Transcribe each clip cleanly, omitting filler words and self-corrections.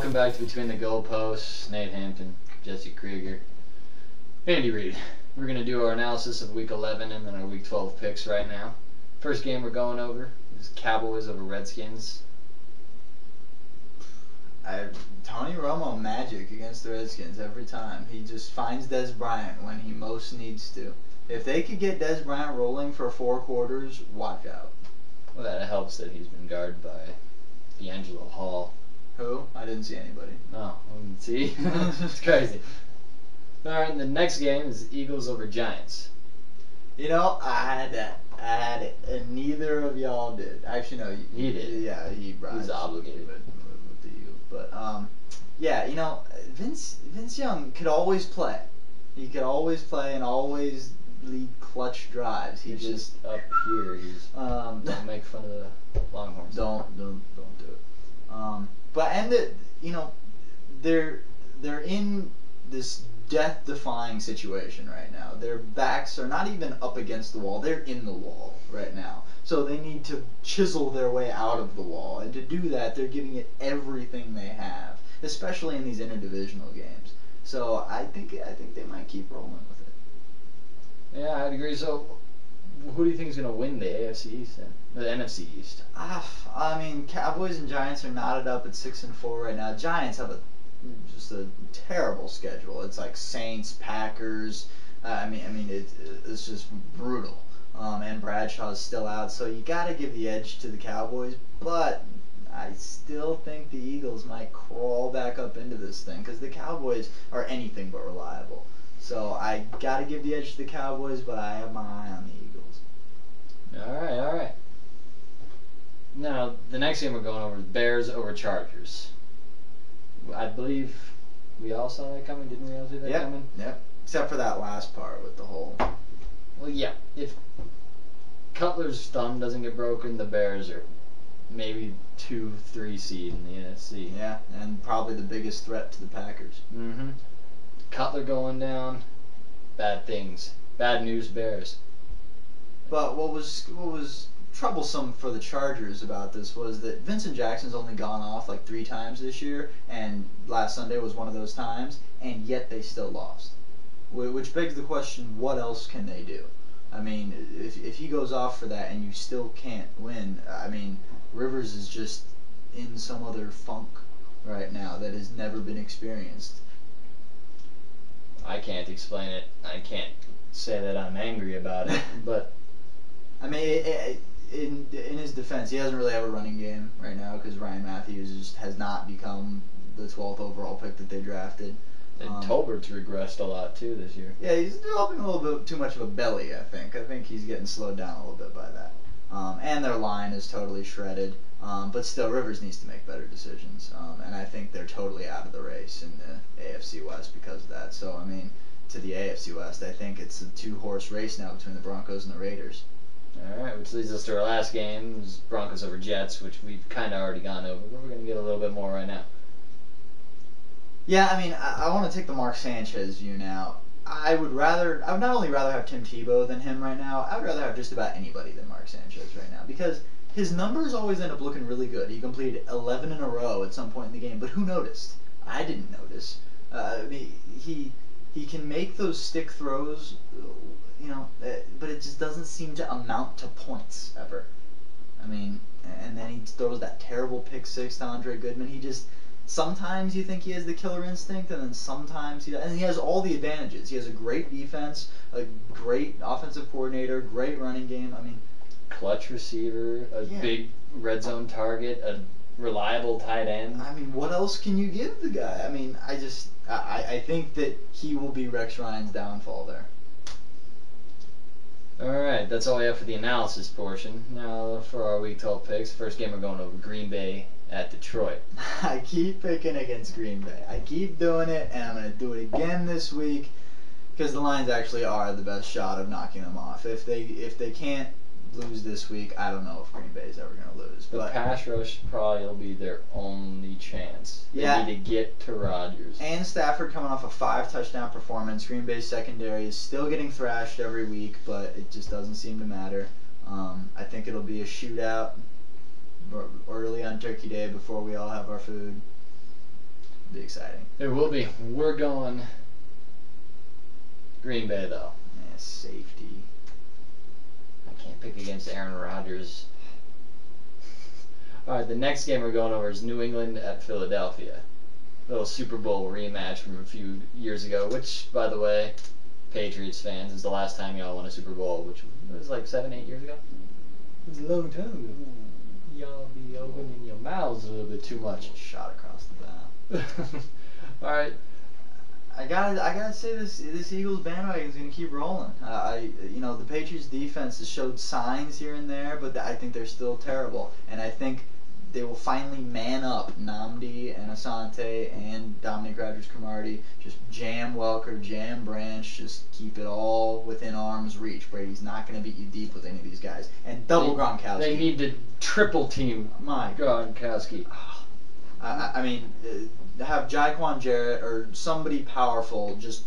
welcome back to Between the Goalposts. Nate Hampton, Jesse Krieger, Andy Reid. We're going to do our analysis of Week 11 and then our Week 12 picks right now. First game we're going over is Cowboys over Redskins. Tony Romo magic against the Redskins every time. He just finds Des Bryant when he most needs to. If they could get Des Bryant rolling for 4 quarters, watch out. Well, that helps that he's been guarded by D'Angelo Hall. Who? I didn't see anybody. Oh, see? It's crazy. Alright, the next game is Eagles over Giants. You know, I had it, and neither of y'all did. Actually, no, he did. Yeah, he was obligated with the Eagles. But yeah, you know, Vince Young could always play. He could always play and always lead clutch drives. He's just up here. He's don't make fun of the Longhorns. Don't do it. You know, they're in this death-defying situation right now. Their backs are not even up against the wall; they're in the wall right now. So they need to chisel their way out of the wall, and to do that, they're giving it everything they have, especially in these interdivisional games. So I think they might keep rolling with it. Yeah, I'd agree. So, who do you think is going to win the AFC East then? The NFC East? I mean, Cowboys and Giants are knotted up at 6-4 right now. Giants have just a terrible schedule. It's like Saints, Packers. It's just brutal. And Bradshaw's still out, so you got to give the edge to the Cowboys. But I still think the Eagles might crawl back up into this thing because the Cowboys are anything but reliable. So I got to give the edge to the Cowboys, but I have my eye on the Eagles. All right. Now, the next game we're going over is Bears over Chargers. I believe we all saw that coming. Didn't we all see that coming? Yep. Except for that last part with the whole... Well, yeah. If Cutler's thumb doesn't get broken, the Bears are maybe 2-3 seed in the NFC. Yeah, and probably the biggest threat to the Packers. Mm-hmm. Cutler going down, bad things. Bad news, Bears. But what was troublesome for the Chargers about this was that Vincent Jackson's only gone off like 3 times this year, and last Sunday was one of those times, and yet they still lost. Which begs the question, what else can they do? I mean, if he goes off for that and you still can't win, I mean, Rivers is just in some other funk right now that has never been experienced. I can't explain it. I can't say that I'm angry about it, but... I mean, in his defense, he doesn't really have a running game right now because Ryan Matthews just has not become the 12th overall pick that they drafted. And Tolbert's regressed a lot too this year. Yeah, he's developing a little bit too much of a belly, I think. I think he's getting slowed down a little bit by that. And their line is totally shredded. But still, Rivers needs to make better decisions. And I think they're totally out of the race in the AFC West because of that. So, I mean, to the AFC West, I think it's a 2-horse race now between the Broncos and the Raiders. Alright, which leads us to our last game, is Broncos over Jets, which we've kind of already gone over, but we're going to get a little bit more right now. Yeah, I mean, I want to take the Mark Sanchez view now. I would not only rather have Tim Tebow than him right now, I would rather have just about anybody than Mark Sanchez right now, because his numbers always end up looking really good. He completed 11 in a row at some point in the game, but who noticed? I didn't notice. I mean, he can make those stick throws, you know, but it just doesn't seem to amount to points ever. I mean, and then he throws that terrible pick 6 to Andre Goodman. He just... Sometimes you think he has the killer instinct, and then sometimes he doesn't. And he has all the advantages. He has a great defense, a great offensive coordinator, great running game. I mean, clutch receiver, big red zone target, a reliable tight end. I mean, what else can you give the guy? I mean, I think that he will be Rex Ryan's downfall there. Alright, that's all we have for the analysis portion. Now for our Week 12 picks. First game we're going over Green Bay at Detroit. I keep picking against Green Bay. I keep doing it, and I'm going to do it again this week because the Lions actually are the best shot of knocking them off. If they can't lose this week, I don't know if Green Bay is ever going to lose. The pass rush probably will be their only chance. They need to get to Rodgers. And Stafford coming off a 5-touchdown performance. Green Bay's secondary is still getting thrashed every week, but it just doesn't seem to matter. I think it'll be a shootout early on Turkey Day before we all have our food. Be exciting. It will be. We're going Green Bay, though. Yeah, safety. I can't pick against Aaron Rodgers. All right, the next game we're going over is New England at Philadelphia. Little Super Bowl rematch from a few years ago, which, by the way, Patriots fans, is the last time y'all won a Super Bowl, which was like 7, 8 years ago. It was a long time ago. Y'all be opening your mouths a little bit too much. Shot across the bow. All right. I gotta say this Eagles bandwagon is gonna keep rolling. The Patriots defense has showed signs here and there, but I think they're still terrible. And I think they will finally man up. Nnamdi and Asante and Dominic Rodgers-Cromartie, just jam Welker, jam Branch, just keep it all within arm's reach. Brady's not gonna beat you deep with any of these guys. And double Gronkowski. They need to triple team My Gronkowski. I mean, have Jaquan Jarrett or somebody powerful just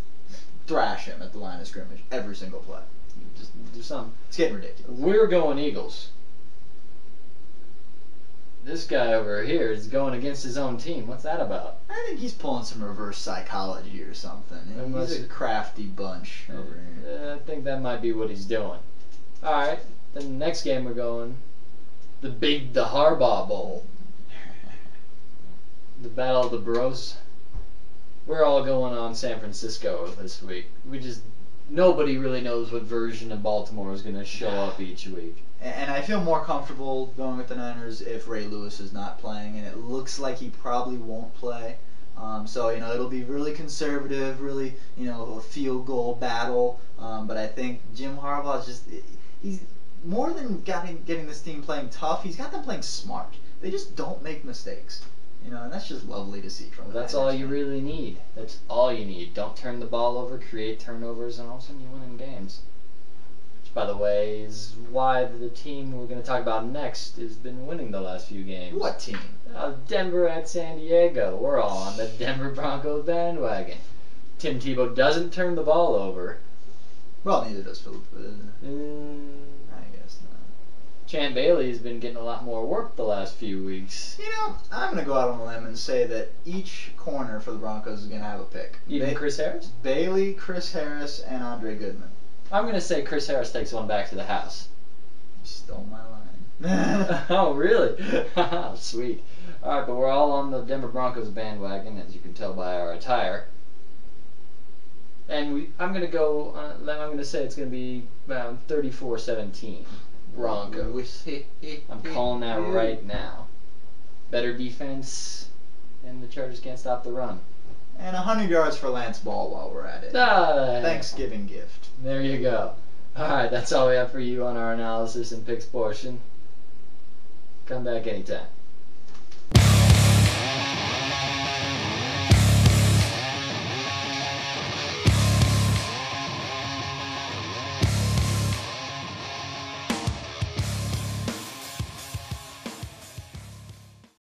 thrash him at the line of scrimmage every single play. Just do something. It's getting ridiculous. We're going Eagles. This guy over here is going against his own team. What's that about? I think he's pulling some reverse psychology or something. He's a crafty bunch over here. I think that might be what he's doing. All right. Then the next game we're going, the Harbaugh Bowl. The Battle of the Bros. We're all going on San Francisco this week. Nobody really knows what version of Baltimore is going to show up each week. And I feel more comfortable going with the Niners if Ray Lewis is not playing, and it looks like he probably won't play. So it'll be really conservative, really a field goal battle. But I think Jim Harbaugh he's more than getting this team playing tough. He's got them playing smart. They just don't make mistakes. And that's just lovely to see from them. That's all you really need. That's all you need. Don't turn the ball over, create turnovers, and all of a sudden you win in games. Which, by the way, is why the team we're going to talk about next has been winning the last few games. What team? Denver at San Diego. We're all on the Denver Broncos bandwagon. Tim Tebow doesn't turn the ball over. Well, neither does Philip. I guess not. Champ Bailey has been getting a lot more work the last few weeks. I'm going to go out on a limb and say that each corner for the Broncos is going to have a pick. Even Chris Harris? Bailey, Chris Harris, and Andre Goodman. I'm going to say Chris Harris takes one back to the house. You stole my line. Oh, really? Sweet. All right, but we're all on the Denver Broncos bandwagon, as you can tell by our attire. And I'm going to say it's going to be around 34-17. Broncos. I'm calling that right now. Better defense, and the Chargers can't stop the run. And 100 yards for Lance Ball while we're at it. Thanksgiving gift. There you go. Alright, that's all we have for you on our analysis and picks portion. Come back anytime.